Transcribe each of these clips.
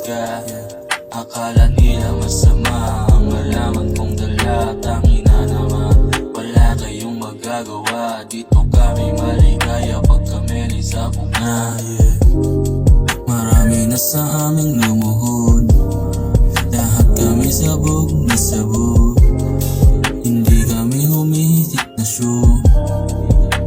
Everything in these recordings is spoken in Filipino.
ka. Akala nila masama ang malaman kong dala. Tangina naman, wala kayong magagawa. Dito kami maligaya pag kami lisabog na. Marami na sa aming lumuhod, lahat kami sabog na sabog. Hindi kami humihitik na show,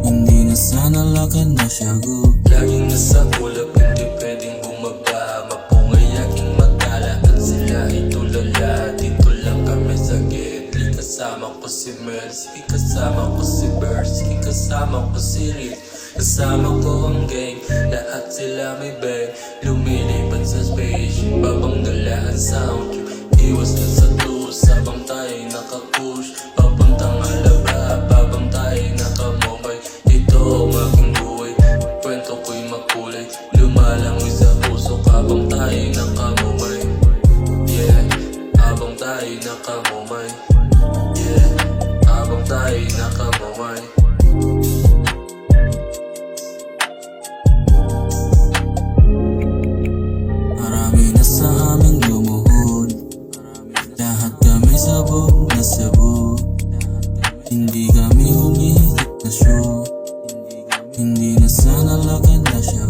hindi na sana lakad na syago. Laging nasa ulap, hindi pwedeng bumaba. Mapungay aking magkala at sila ay tulala. Dito lang kami sa gitli. Kasama ko si Mercy, kasama ko si Bersky, kasama ko si Rick, kasama ko ang gang. Lahat sila may bag, lumilipad sa spaceship, babang dalaan sound trip. Iwas na sa tours, habang tayo nakapush papuntang alaba, babang tayo nakamumay. Ito ang aking buhay, kwento ko'y makulay, lumalangoy sa puso habang tayo nakamumay. Yeah, habang tayo nakamumay. Yeah, habang tayo nakamumay. Marami na sa aming lumuhod, lahat kami sabog na sabog. Hindi kami humihitik na show, hindi na sana lakad na siya.